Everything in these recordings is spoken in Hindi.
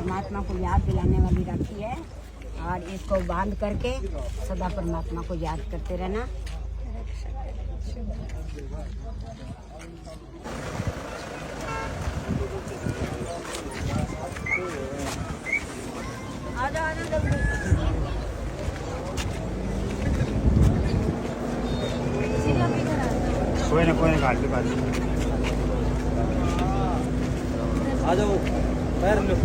परमात्मा को याद दिलाने वाली राखी है और इसको बांध करके सदा परमात्मा को याद करते रहना। कोई ना घाट के पास आ जाओ पैर लो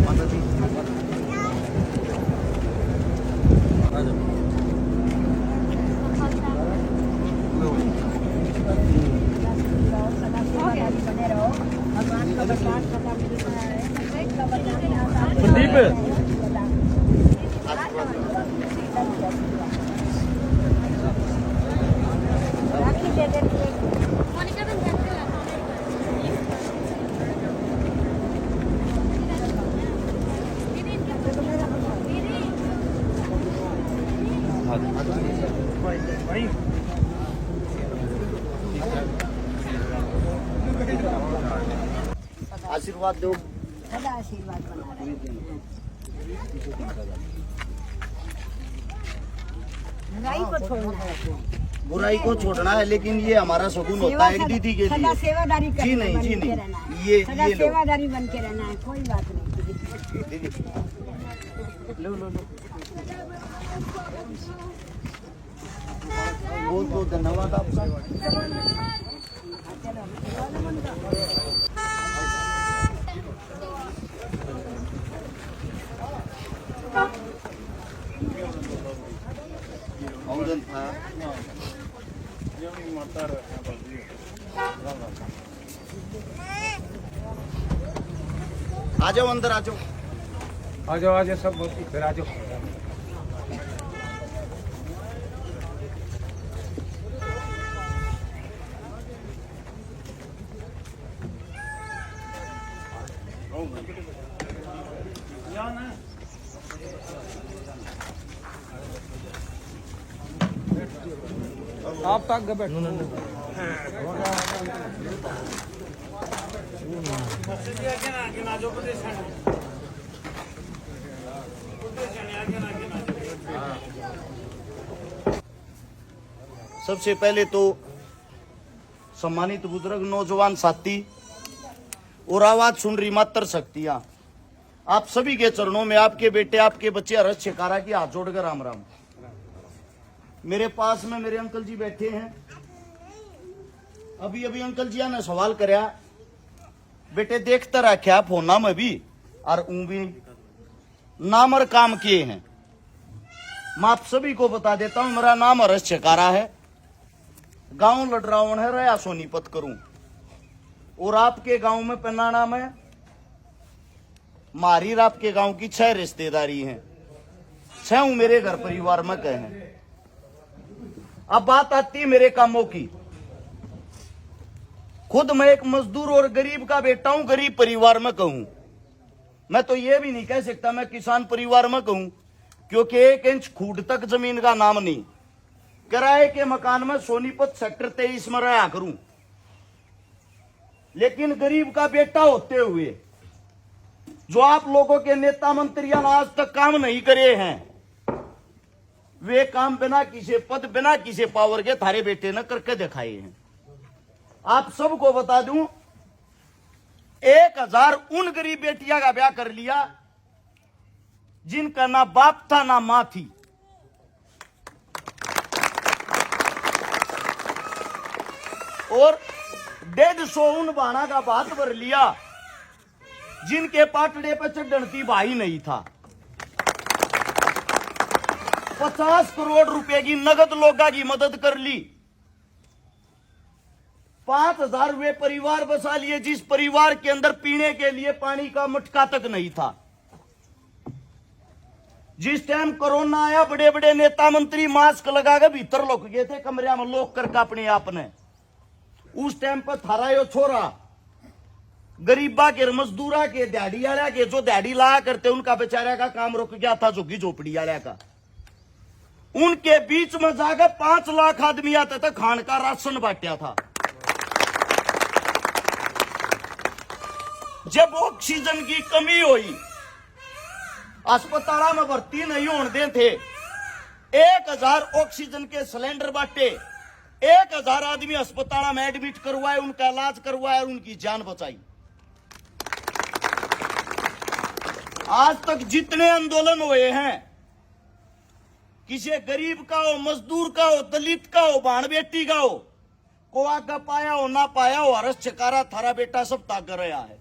आ जाओ। बने रहो, भगवान का प्रसाद सदा मिलता है। संदीप राखी दे देती है। आशीर्वाद दो, सदा आशीर्वाद बना रहे। बुराई को छोड़ना है, बुराई को छोड़ना है, लेकिन ये हमारा शगुन होता है एक दीदी के सदा लिए। सेवादारी जी नहीं, जी नहीं, सदा ये लो। सेवादारी बन के रहना है, कोई बात नहीं। दीदी लो लो लो, बहुत बहुत धन्यवाद आपका। औरत था आ जाओ, अंदर आ जाओ, आ जाओ सब फिर आ जाओ। आप तक बैठो सबसे पहले तो सम्मानित बुजुर्ग नौजवान साथी और आवाज सुन रही मात्र शक्तियां, आप सभी के चरणों में आपके बेटे आपके बच्चे हर्ष शेखारा की हाथ जोड़कर राम राम। मेरे पास में मेरे अंकल जी बैठे हैं। अभी अभी अंकल जी ने सवाल कराया, बेटे देखता रहा क्या फोना में भी और भी नाम और काम किए हैं। मैं आप सभी को बता देता हूं, मेरा नाम हर्ष शेखारा है, गांव लडरावण है, रया सोनीपत करूं। और आपके गांव में पन्नाना में मारी आपके गांव की 6 रिश्तेदारी हैं, 6 मेरे घर परिवार में कहे हैं। अब बात आती है मेरे कामों की। खुद मैं एक मजदूर और गरीब का बेटा हूं, गरीब परिवार में कहूं। मैं तो ये भी नहीं कह सकता मैं किसान परिवार में कहूं, क्योंकि 1 इंच खूट तक जमीन का नाम नहीं। किराए के मकान में सोनीपत सेक्टर 23 में रहा करूं, लेकिन गरीब का बेटा होते हुए जो आप लोगों के नेता मंत्रियों ने आज तक काम नहीं करे हैं, वे काम बिना किसी पद बिना किसी पावर के थारे बेटे ने करके दिखाए हैं। आप सबको बता दूं, 1000 उन गरीब बेटियां का ब्याह कर लिया जिनका ना बाप था ना मां थी। और 150 उन बाणा का बात भर लिया जिनके पाटड़े पर चढ़ती भाई नहीं था। 50 करोड़ रुपए की नगद लोगा की मदद कर ली। 5000 वे परिवार बसा लिए जिस परिवार के अंदर पीने के लिए पानी का मटका तक नहीं था। जिस टाइम कोरोना आया, बड़े बड़े नेता मंत्री मास्क लगाकर भीतर लुक गए थे, कमरे में लोक करके अपने आप ने। उस टाइम पर थारा यो छोरा गरीबा के मजदूरा के दिहाड़ी वाला के जो दिहाड़ी लाया करते उनका बेचारा का काम रुक गया था, झुग्गी झोपड़ी वाला का। उनके बीच में जाकर 5 लाख आदमी आते थे, खान का राशन बांटा था। जब ऑक्सीजन की कमी हुई अस्पताल में भर्ती नहीं होने दे थे। 1000 ऑक्सीजन के सिलेंडर बांटे, 1000 आदमी अस्पताल में एडमिट करवाए, उनका इलाज करवाया और उनकी जान बचाई। आज तक जितने आंदोलन हुए हैं, किसी गरीब का हो, मजदूर का हो, दलित का हो, भाण बेटी का हो, कोआ का पाया हो ना पाया हो, हरस चकारा थारा बेटा सब ताक रहा है।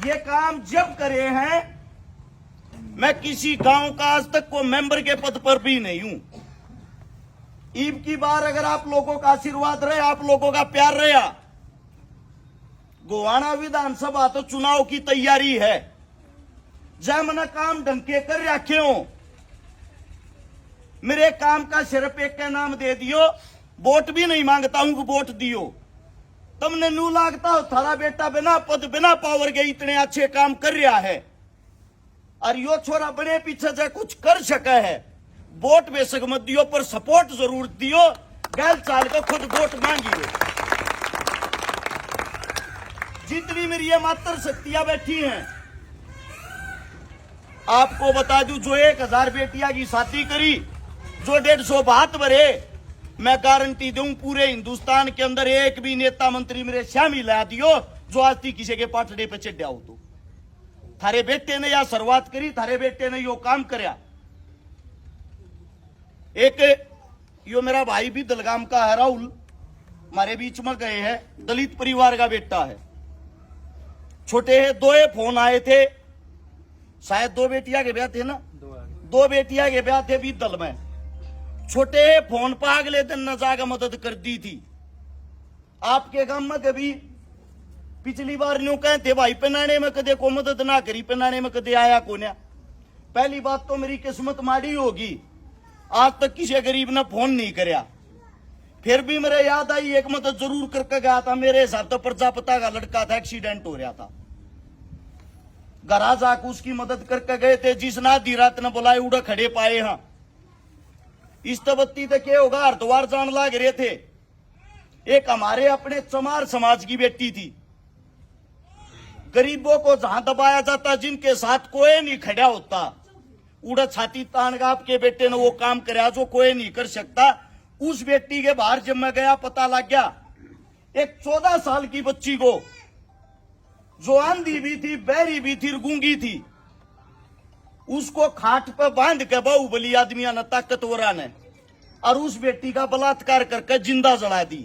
ये काम जब करे हैं, मैं किसी गांव का आज तक को मेंबर के पद पर भी नहीं हूं। ईब की बार अगर आप लोगों का आशीर्वाद रहे, आप लोगों का प्यार रहा, गोवाना विधानसभा तो चुनाव की तैयारी है। जय मैंने काम ढंग के कर रखे हो, मेरे काम का सिर्फ एक का नाम दे दियो, वोट भी नहीं मांगता हूं कि वोट दियो। तुमने नू लागता हो थारा बेटा बिना पद बिना पावर के इतने अच्छे काम कर रहा है, और यो छोरा बने पीछे से कुछ कर सके है। वोट बेशक मत दियो, पर सपोर्ट जरूर दियो। गैल चाल को खुद वोट मांगिए। जितनी मेरी ये मात्र शक्तियां बैठी हैं, आपको बता दूं, जो 1000 बेटियां की शादी करी, जो 150 बात भरे, मैं गारंटी दूं पूरे हिंदुस्तान के अंदर एक भी नेता मंत्री मेरे शामिल ला दियो जो आज तक किसी के पाटड़े पे चढ़ा हो। तो थारे बेटे ने या शुरुआत करी, थारे बेटे ने यो काम करया। एक यो मेरा भाई भी दलगाम का है, राहुल, हमारे बीच में गए हैं, दलित परिवार का बेटा है, छोटे है। 2 फोन आए थे, शायद 2 बेटियां के ब्याह थे ना, 2 बेटियां के ब्याह थे बीतल में। छोटे है फोन पर अगले दिन न जाकर मदद कर दी थी। आपके गांव में कभी पिछली बार न्यू कहते भाई पेनाने में कदे को मदद ना करी, पेनाने में कदे आया को ना। पहली बात तो मेरी किस्मत माड़ी होगी, आज तक किसी गरीब ने फोन नहीं करया। फिर भी मेरे याद आई, एक मदद जरूर करके गया था। मेरे हिसाब से प्रजापता का लड़का था, एक्सीडेंट हो रहा था, घरा जाकर उसकी मदद करके गए थे। जिस ना दी रात ने बुलाए उड़ा खड़े पाए। हाँ, इस तबत्ती तक ये होगा, हरिद्वार जान लाग रहे थे। एक हमारे अपने चमार समाज की बेटी थी, गरीबों को जहां दबाया जाता, जिनके साथ कोई नहीं खड़ा होता, उड़ा छाती तान का आपके बेटे ने वो काम कराया जो कोई नहीं कर सकता। उस बेटी के बाहर जब मैं गया, पता लग गया एक 14 साल की बच्ची को, जो आंधी भी थी, बहरी भी थी, गूंगी थी, उसको खाट पर बांध के बाहुबली आदमिया ने, ताकतवरा ने, और उस बेटी का बलात्कार करके जिंदा जला दी।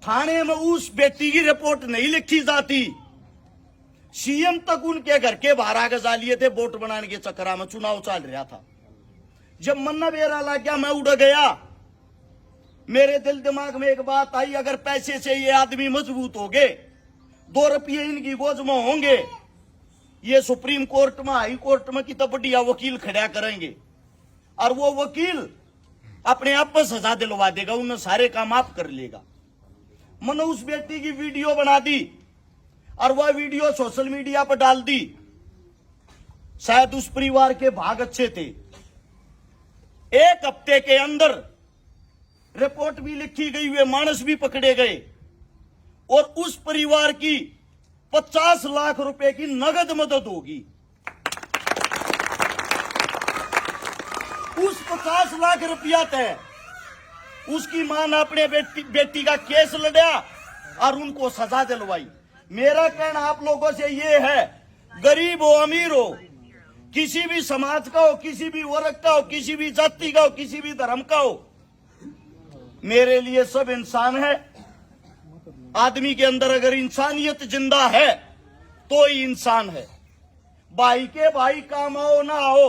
थाने में उस बेटी की रिपोर्ट नहीं लिखी जाती। सीएम तक उनके घर के बाहर आगे जा लिए थे, वोट बनाने के चक्कर में, चुनाव चल रहा था। जब मन्ना बेरा लग गया, मैं उड़ गया। मेरे दिल दिमाग में एक बात आई, अगर पैसे से ये आदमी मजबूत हो गए, 2 रुपये इनकी गोद में होंगे, ये सुप्रीम कोर्ट में, हाई कोर्ट में कितना बढ़िया वकील खड़ा करेंगे, और वो वकील अपने आप पर सजा दिलवा देगा, उन्हें सारे काम आप कर लेगा। मैंने उस बेटी की वीडियो बना दी और वह वीडियो सोशल मीडिया पर डाल दी। शायद उस परिवार के भाग अच्छे थे। 1 हफ्ते के अंदर रिपोर्ट भी लिखी गई, हुए मानस भी पकड़े गए, और उस परिवार की 50 लाख रुपए की नगद मदद होगी। उस 50 लाख रुपया तय उसकी मां ने अपने बेटी का केस लड़ा और उनको सजा दिलवाई। मेरा कहना आप लोगों से ये है, गरीब हो अमीर हो, किसी भी समाज का हो, किसी भी वर्ग का हो, किसी भी जाति का हो, किसी भी धर्म का हो, मेरे लिए सब इंसान है। आदमी के अंदर अगर इंसानियत जिंदा है तो ही इंसान है। भाई के भाई काम आओ ना आओ,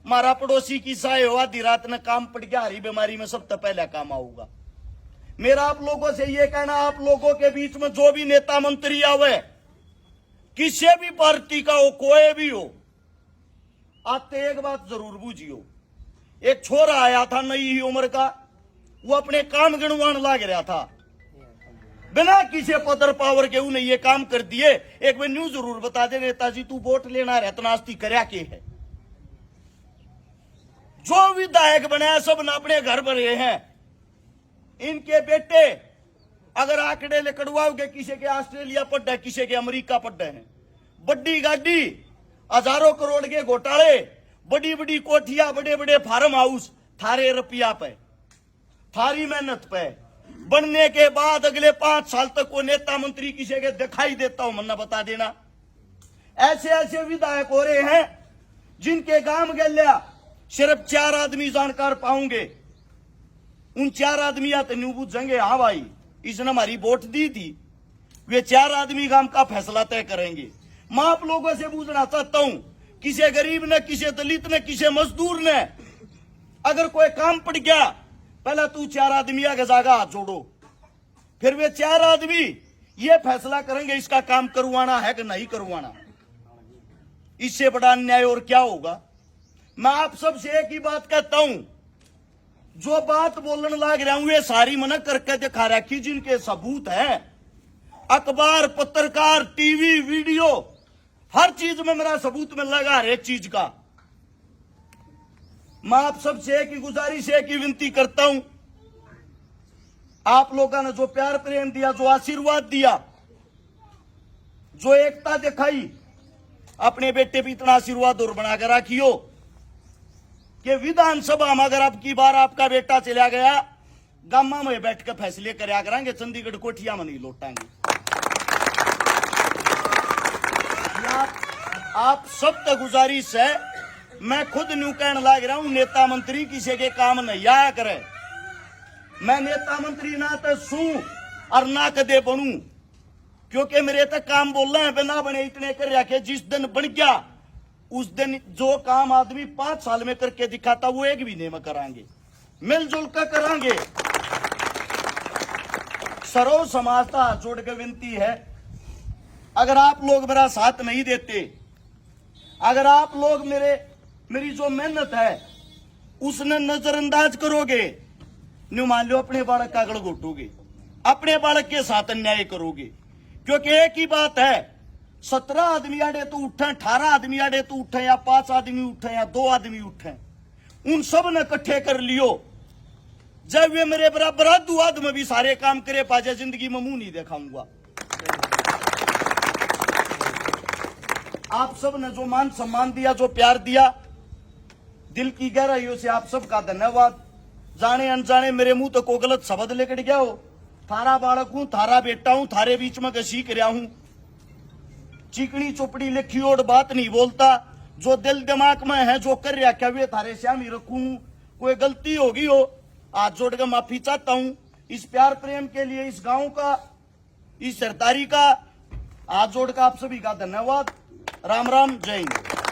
मारा पड़ोसी की साय हो, आधी रात ने काम पड़ गया, हरी बीमारी में सबसे पहले काम आऊंगा। मेरा आप लोगों से ये कहना, आप लोगों के बीच में जो भी नेता मंत्री आवे, किसी भी पार्टी का हो, कोई भी हो, आते एक बात जरूर बूझियो। एक छोरा आया था नई ही उम्र का, वो अपने काम गिनवान लाग रहा था, बिना किसी पदर पावर के उन्हें ये काम कर दिए। एक बार न्यूज जरूर बता दे, नेताजी तू वोट लेना रहतनास्ती करया के है। जो विधायक बनाया सब ने अपने घर बने हैं। इनके बेटे अगर आंकड़े लिखवाओगे, किसी के ऑस्ट्रेलिया पढ़ है, किसी के अमेरिका पढ़ हैं, बड़ी गाड़ी, हजारों करोड़ के घोटाले, बड़ी बड़ी कोठियां, बड़े बड़े फार्म हाउस, थारे रुपया पे, थारी मेहनत पे बनने के बाद अगले 5 साल तक वो नेता मंत्री किसी के दिखाई देता हूं, मन्ना बता देना। ऐसे ऐसे विधायक हो रहे हैं जिनके गांव गल्या सिर्फ 4 आदमी जानकार पाऊंगे। उन 4 आदमी तो न्यू बुझेंगे, हाँ भाई इसने हमारी वोट दी थी, वे 4 आदमी गांव का फैसला तय करेंगे। मैं आप लोगों से पूछना चाहता हूं, किसी गरीब ने, किसी दलित ने, किसी मजदूर ने अगर कोई काम पड़ गया, पहले तू 4 आदमी आगे जागा हाथ जोड़ो, फिर वे 4 आदमी ये फैसला करेंगे इसका काम करवाना है कि नहीं करवाना। इससे बड़ा अन्याय और क्या होगा। मैं आप सबसे एक ही बात कहता हूं, जो बात बोलने लग रहा हूं ये सारी मना करके दिखा रखी, जिनके सबूत है, अखबार, पत्रकार, टीवी, वीडियो, हर चीज में मेरा सबूत में लगा हर एक चीज का। मैं आप सबसे एक ही गुजारिश, एक ही विनती करता हूं, आप लोगों ने जो प्यार प्रेम दिया, जो आशीर्वाद दिया, जो एकता दिखाई, अपने बेटे भी इतना आशीर्वाद और बनाकर रखियो कि विधानसभा में अगर अब की बार आपका बेटा चला गया, गामा में बैठ कर फैसले करया करेंगे, चंडीगढ़ कोठिया में नहीं लौटाएंगे। आप सब तक गुजारिश है, मैं खुद न्यू कहने लग रहा हूं, नेता मंत्री किसी के काम नहीं आया करे। मैं नेता मंत्री ना तो सू और ना कदे बनू, क्योंकि मेरे तक काम बोलना है, बिना बने इतने कर रखे। जिस दिन बन गया उस दिन जो काम आदमी 5 साल में करके दिखाता वो 1 महीने में कराएंगे, मिलजुल कर कराएंगे। सर्व समाज का हाथ जोड़ के विनती है, अगर आप लोग मेरा साथ नहीं देते, अगर आप लोग मेरी जो मेहनत है उसने नजरअंदाज करोगे, न्यू मान लो अपने बालक का गल घोटोगे, अपने बालक के साथ अन्याय करोगे। क्योंकि एक ही बात है, 17 आदमी आड़े तो उठे, 18 आदमी आड़े तो उठे, या 5 आदमी उठे, या 2 आदमी उठे, उन सब ने इकट्ठे कर लियो। जब वे मेरे बराबर आदू आदमी भी सारे काम करे पाजे, जिंदगी में मुंह नहीं दिखाऊंगा। आप सब ने जो मान सम्मान दिया, जो प्यार दिया, दिल की गहराइयों से आप सबका धन्यवाद। जाने अनजाने मेरे मुंह तो को गलत शब्द लेकर गया हो, थारा बालक हूं, थारा बेटा हूं, थारे बीच में सीख रहा हूं। चिकनी चोपड़ी लिखी और बात नहीं बोलता, जो दिल दिमाग में है, जो कर रहा क्या वे थारे श्यामी रखूं। कोई गलती होगी हो, हाथ जोड़ कर माफी चाहता हूं। इस प्यार प्रेम के लिए, इस गांव का, इस सरदारी का हाथ जोड़ कर आप सभी का धन्यवाद। राम राम, जय हिंद।